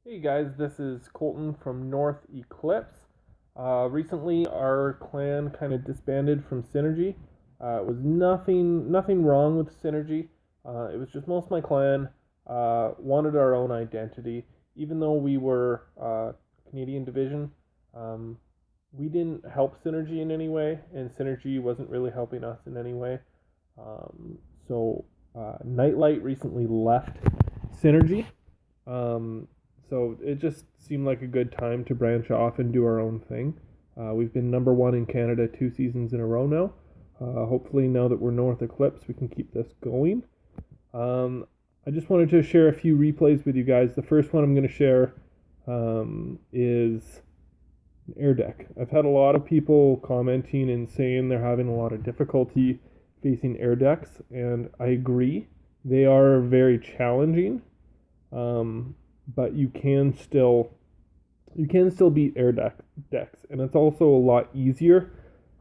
Hey guys, this is Colton from North Eclipse. Recently, our clan kind of disbanded from Synergy. It was nothing wrong with Synergy. It was just most of my clan wanted our own identity. Even though we were Canadian division, um, we didn't help Synergy in any way, and Synergy wasn't really helping us in any way. Um, so Nightlight recently left Synergy. Um, so it just seemed like a good time to branch off and do our own thing. We've been number one in Canada 2 seasons in a row now. Hopefully, now that we're North Eclipse, we can keep this going. I just wanted to share a few replays with you guys. The first one I'm going to share is an air deck. I've had a lot of people commenting and saying they're having a lot of difficulty facing air decks, and I agree. They are very challenging, but you can still beat decks, and it's also a lot easier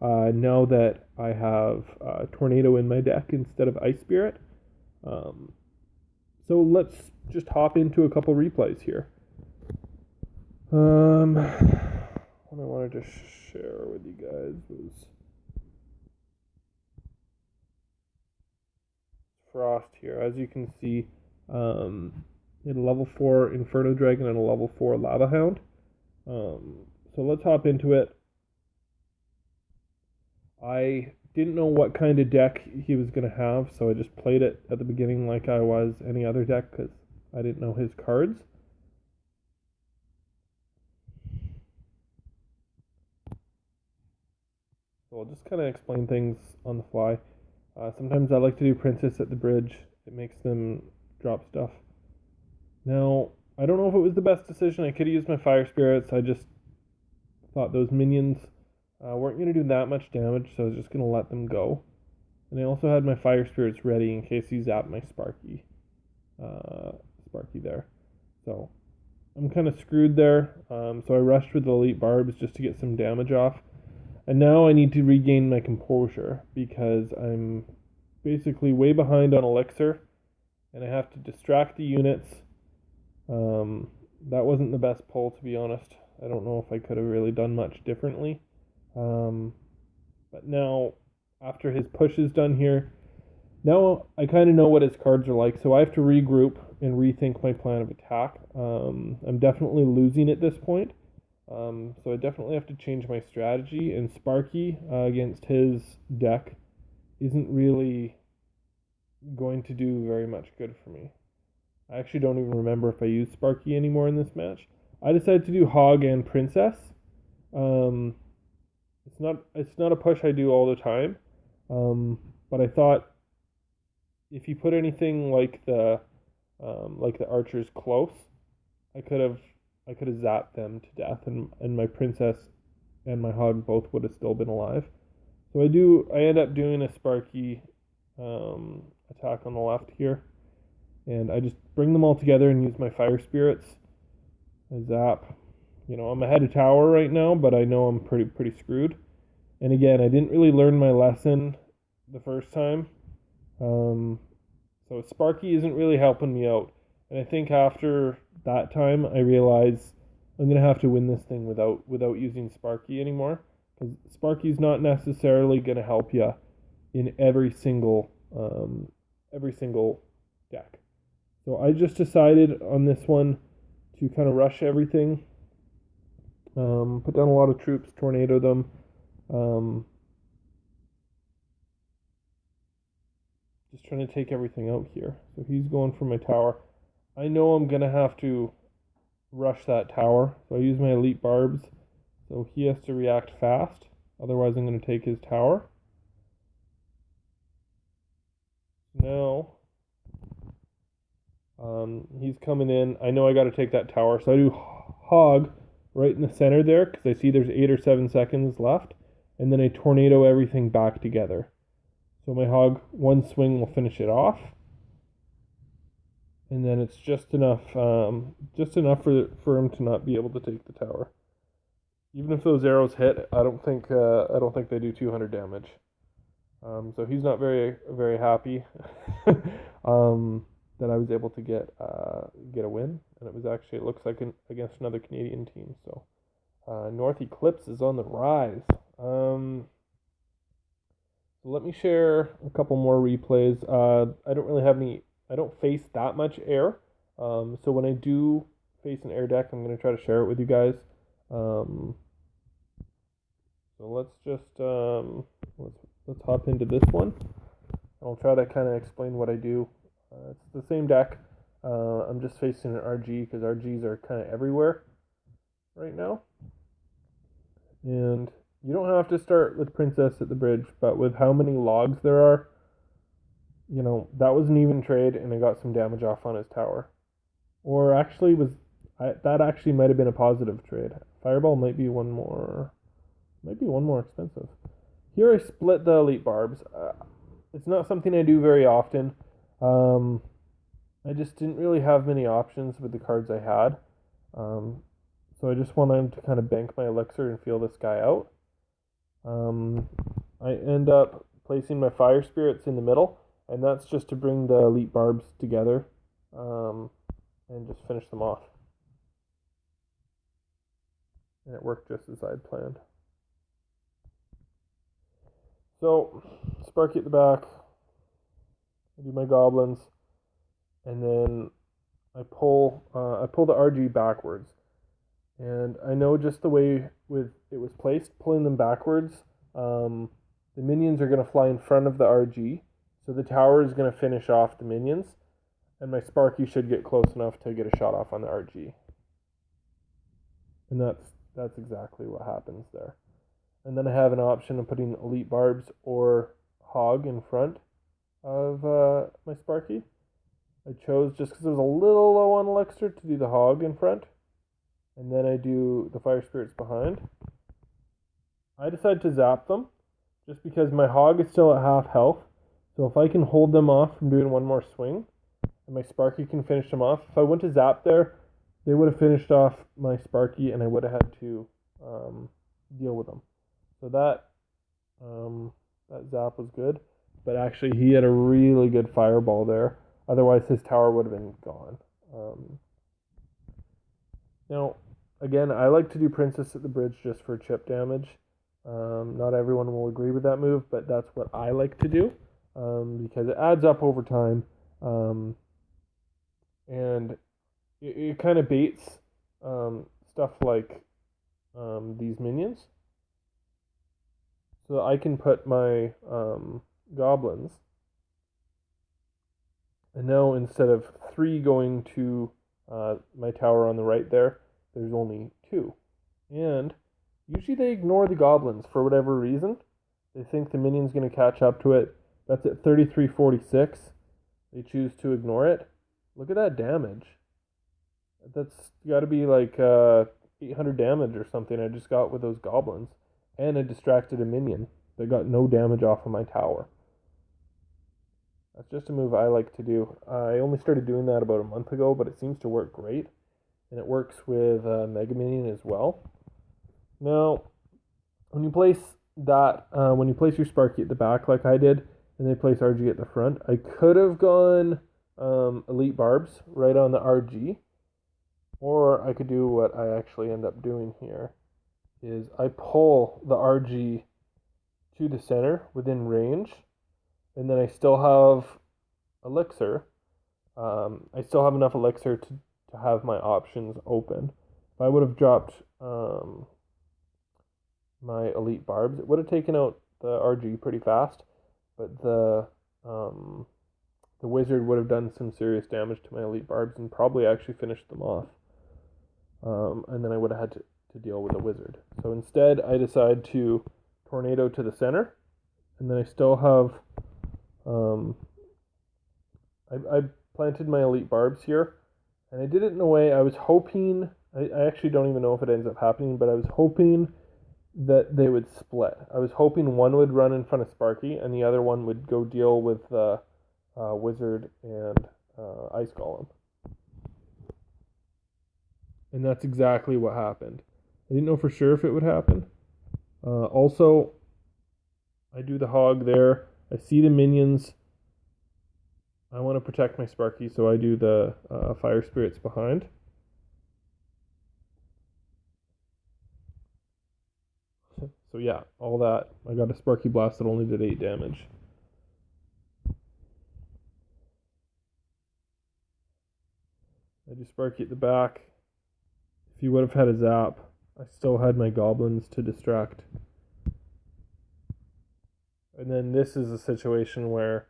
now that I have Tornado in my deck instead of Ice Spirit. Um, so let's just hop into a couple replays here. What I wanted to share with you guys was Frost here. As you can see, in a level 4 Inferno Dragon and a level 4 Lava Hound. So let's hop into it. I didn't know what kind of deck he was going to have, so I just played it at the beginning like I was any other deck because I didn't know his cards. So I'll just kind of explain things on the fly. Sometimes I like to do Princess at the bridge. It makes them drop stuff. Now, I don't know if it was the best decision. I could have used my Fire Spirits. I just thought those minions weren't going to do that much damage, so I was just going to let them go. And I also had my Fire Spirits ready in case he zapped my Sparky there. So I'm kind of screwed there. So I rushed with the Elite Barbs just to get some damage off. And now I need to regain my composure because I'm basically way behind on Elixir, and I have to distract the units. That wasn't the best pull, to be honest. I don't know if I could have really done much differently. Um, but now, after his push is done here, now I kind of know what his cards are like, so I have to regroup and rethink my plan of attack. I'm definitely losing at this point, so I definitely have to change my strategy. And Sparky against his deck isn't really going to do very much good for me. I actually don't even remember if I used Sparky anymore in this match. I decided to do Hog and Princess. Um, it's not a push I do all the time, but I thought if you put anything like the archers close, I could have I could have zapped them to death, and my Princess and my Hog both would have still been alive. So I end up doing a Sparky attack on the left here, and I just bring them all together and use my Fire Spirits. I zap. I'm ahead of tower right now, but I know I'm pretty screwed. And again, I didn't really learn my lesson the first time. Um, so Sparky isn't really helping me out. And I think after that time, I realize I'm gonna have to win this thing without using Sparky anymore, because Sparky's not necessarily gonna help you in every single deck. So I just decided on this one to kind of rush everything, put down a lot of troops, tornado them. Um, just trying to take everything out here. So he's going for my tower. I know I'm going to have to rush that tower. So I use my elite barbs. So he has to react fast. Otherwise, I'm going to take his tower. Now, he's coming in. I know I got to take that tower. So I do Hog right in the center there because I see there's 8 or 7 seconds left. And then I tornado everything back together. So my Hog, one swing will finish it off. And then it's just enough for him to not be able to take the tower. Even if those arrows hit, I don't think they do 200 damage. So he's not very happy. um, that I was able to get a win, and it was actually, it looks like against another Canadian team. So North Eclipse is on the rise. So let me share a couple more replays. I don't really have any. I don't face that much air. So when I do face an air deck, I'm going to try to share it with you guys. So let's just let's hop into this one. I'll try to kind of explain what I do. It's the same deck. I'm just facing an RG because RGs are kind of everywhere right now. And you don't have to start with Princess at the bridge, but with how many logs there are, you know, that was an even trade, and I got some damage off on his tower. Or actually that actually might have been a positive trade. Fireball might be one more expensive. Here I split the elite barbs. It's not something I do very often. I just didn't really have many options with the cards I had. So I just wanted to kind of bank my elixir and feel this guy out. I end up placing my fire spirits in the middle, and that's just to bring the elite barbs together and just finish them off. And it worked just as I had planned. So, Sparky at the back, I do my goblins, and then I pull the RG backwards. And I know just the way it was placed, pulling them backwards, the minions are going to fly in front of the RG, so the tower is going to finish off the minions, and my Sparky should get close enough to get a shot off on the RG. And that's exactly what happens there. And then I have an option of putting elite barbs or hog in front of my Sparky. I chose, just because it was a little low on elixir, to do the hog in front. And then I do the fire spirits behind. I decide to zap them, just because my hog is still at half health. So if I can hold them off from doing one more swing, and my Sparky can finish them off. If I went to zap there, they would have finished off my Sparky, and I would have had to deal with them. So that zap was good, but actually he had a really good fireball there. Otherwise, his tower would have been gone. Now, again, I like to do Princess at the bridge just for chip damage. Not everyone will agree with that move, but that's what I like to do because it adds up over time, and it kind of baits stuff like these minions. So I can put my goblins, and now instead of 3 going to my tower on the right there's only 2. And usually they ignore the goblins for whatever reason. They think the minion's going to catch up to it. That's at 3346. They choose to ignore it. Look at that damage. That's got to be like 800 damage or something I just got with those goblins. And I distracted a minion that got no damage off of my tower. That's just a move I like to do. I only started doing that about a month ago, but it seems to work great. And it works with Mega Minion as well. Now, when you place your Sparky at the back like I did, and they place RG at the front, I could have gone Elite Barbs right on the RG, or I could do what I actually end up doing here, is I pull the RG to the center within range, and then I still have elixir. I still have enough elixir to have my options open. If I would have dropped my elite barbs, it would have taken out the RG pretty fast, but the wizard would have done some serious damage to my elite barbs and probably actually finished them off. And then I would have had to deal with the wizard. So instead, I decide to tornado to the center, and then I still have I planted my elite barbs here, and I did it in a way I was hoping, I actually don't even know if it ends up happening, but I was hoping that they would split. I was hoping one would run in front of Sparky, and the other one would go deal with the wizard and ice golem. And that's exactly what happened. I didn't know for sure if it would happen. Also, I do the hog there. I see the minions I want to protect my Sparky, so I do the fire spirits behind. So yeah, all that. I got a Sparky Blast that only did 8 damage. I do Sparky at the back. If he would have had a zap, I still had my goblins to distract. And then this is a situation where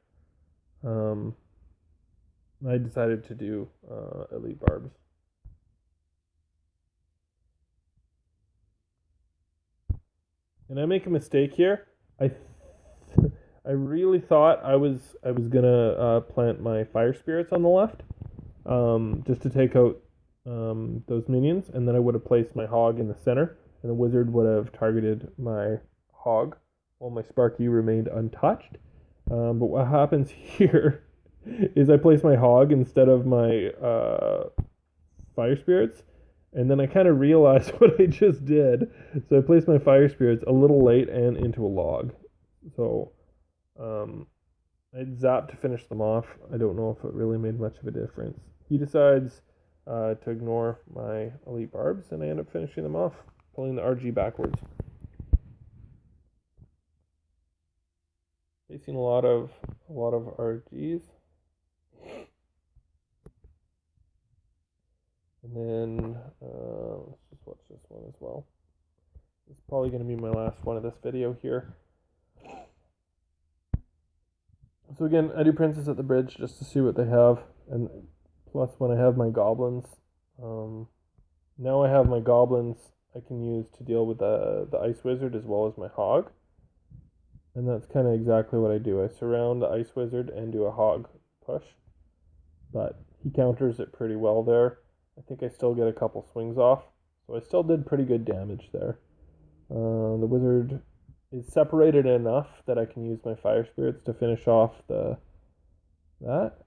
I decided to do Elite Barbs. And I make a mistake here. I really thought I was gonna plant my fire spirits on the left, just to take out those minions, and then I would have placed my hog in the center, and the wizard would have targeted my hog while my Sparky remained untouched. But what happens here is I place my hog instead of my fire spirits, and then I kind of realized what I just did. So I placed my fire spirits a little late and into a log. So I zapped to finish them off. I don't know if it really made much of a difference. He decides to ignore my elite barbs, and I end up finishing them off, pulling the RG backwards. Facing a lot of RGs. And then let's just watch this one as well. It's probably going to be my last one of this video here. So again, I do Princess at the Bridge just to see what they have, and plus when I have my goblins, now I have my goblins I can use to deal with the Ice Wizard as well as my Hog. And that's kind of exactly what I do. I surround the Ice Wizard and do a Hog push, but he counters it pretty well there. I think I still get a couple swings off, so I still did pretty good damage there. The Wizard is separated enough that I can use my Fire Spirits to finish off that.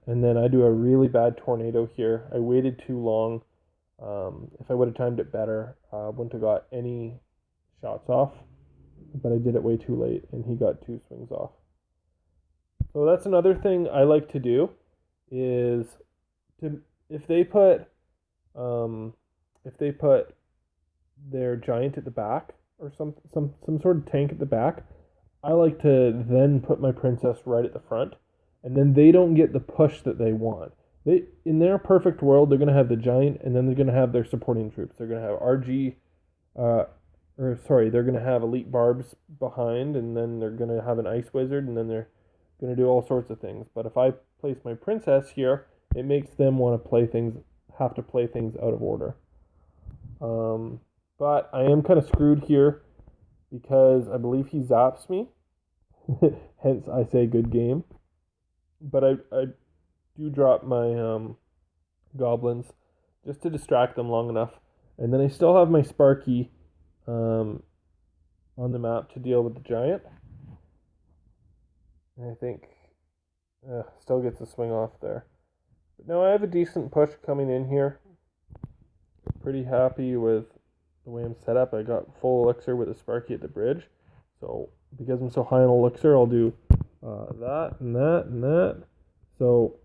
And then I do a really bad Tornado here. I waited too long. If I would have timed it better, I wouldn't have got any shots off, but I did it way too late, and he got 2 swings off. So that's another thing I like to do, is if they put their giant at the back, or some sort of tank at the back, I like to then put my princess right at the front, and then they don't get the push that they want. They, in their perfect world, they're going to have the giant, and then they're going to have their supporting troops. They're going to have RG, they're going to have elite barbs behind, and then they're going to have an ice wizard, and then they're going to do all sorts of things. But if I place my princess here, it makes them want to have to play things out of order. But I am kind of screwed here because I believe he zaps me. Hence, I say good game. But I do drop my goblins just to distract them long enough. And then I still have my Sparky on the map to deal with the giant. And I think still gets a swing off there. But now I have a decent push coming in here. Pretty happy with the way I'm set up. I got full elixir with a Sparky at the bridge. So because I'm so high on elixir, I'll do that and that and that. So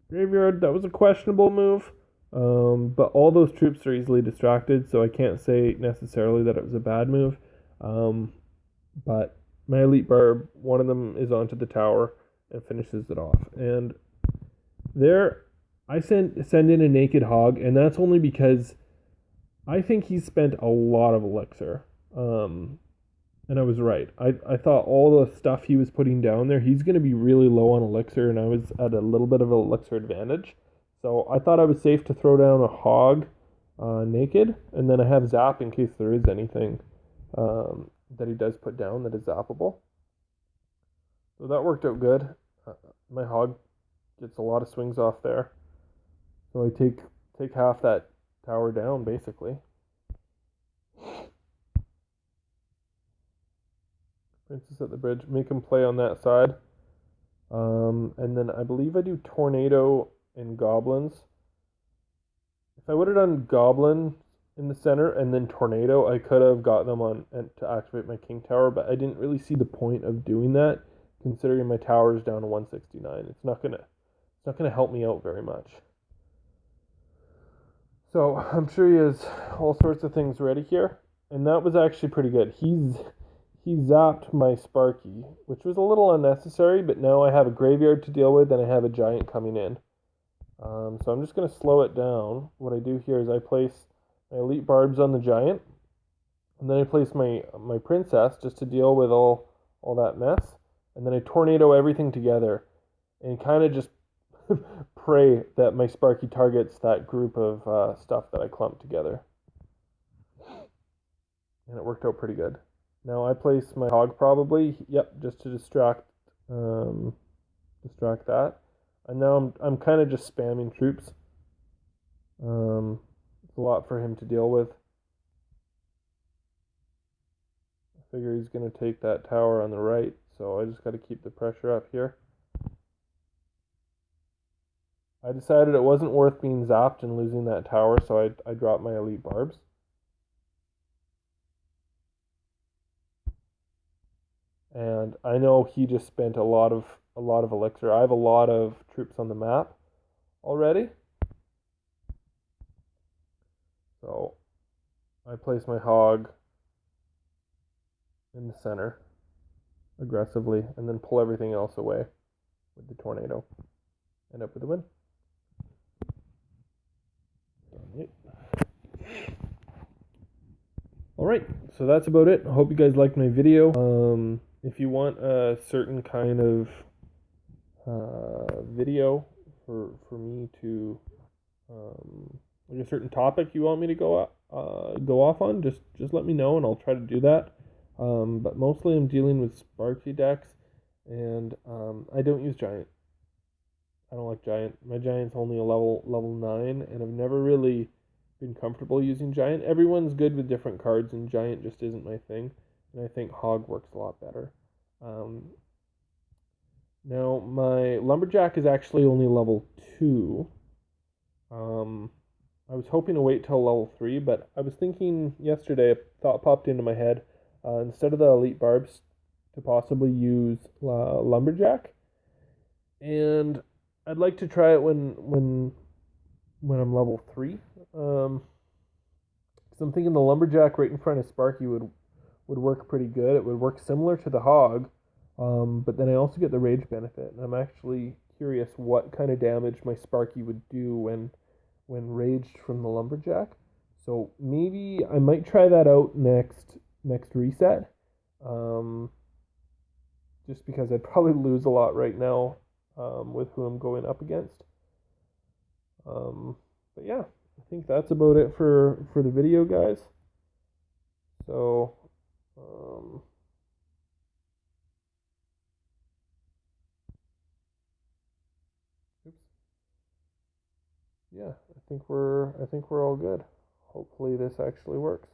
graveyard, that was a questionable move. But all those troops are easily distracted, so I can't say necessarily that it was a bad move. But my elite barb, one of them is onto the tower and finishes it off. And there, I send in a naked hog, and that's only because I think he spent a lot of elixir. And I was right. I thought all the stuff he was putting down there, he's going to be really low on elixir, and I was at a little bit of an elixir advantage. So I thought I was safe to throw down a hog naked, and then I have zap in case there is anything that he does put down that is zappable. So that worked out good. My hog gets a lot of swings off there. So I take half that tower down, basically. Princess at the bridge, make him play on that side. And then I believe I do Tornado and Goblins. If I would have done Goblin in the center and then Tornado, I could have got them on and to activate my King Tower, but I didn't really see the point of doing that, considering my tower is down to 169. It's not not going to help me out very much. So I'm sure he has all sorts of things ready here, and that was actually pretty good. He zapped my Sparky, which was a little unnecessary, but now I have a graveyard to deal with, and I have a giant coming in. So I'm just going to slow it down. What I do here is I place my elite barbs on the giant, and then I place my princess just to deal with all that mess, and then I tornado everything together, and kind of just pray that my Sparky targets that group of stuff that I clumped together. And it worked out pretty good. Now I place my hog probably, yep, just to distract that. And now I'm kind of just spamming troops. It's a lot for him to deal with. I figure he's going to take that tower on the right, so I just got to keep the pressure up here. I decided it wasn't worth being zapped and losing that tower, so I dropped my elite barbs. And I know he just spent a lot of elixir. I have a lot of troops on the map already. So I place my hog in the center aggressively and then pull everything else away with the tornado. End up with a win. Alright, so that's about it. I hope you guys liked my video. If you want a certain kind of video for me to like a certain topic you want me to go off on, just let me know and I'll try to do that. But mostly I'm dealing with Sparky decks, and I don't use giant. I don't like giant. My giant's only a level 9, and I've never really been comfortable using giant. Everyone's good with different cards, and giant just isn't my thing. And I think hog works a lot better. Now my lumberjack is actually only level 2. I was hoping to wait till level 3, but I was thinking yesterday, a thought popped into my head, instead of the elite barbs, to possibly use lumberjack. And I'd like to try it when I'm level 3. Because I'm thinking the lumberjack right in front of Sparky would work pretty good. It would work similar to the hog, but then I also get the rage benefit. And I'm actually curious what kind of damage my Sparky would do when raged from the lumberjack. So maybe I might try that out next reset. Just because I'd probably lose a lot right now with who I'm going up against. But yeah, I think that's about it for the video, guys. So yeah, I think we're all good. Hopefully this actually works.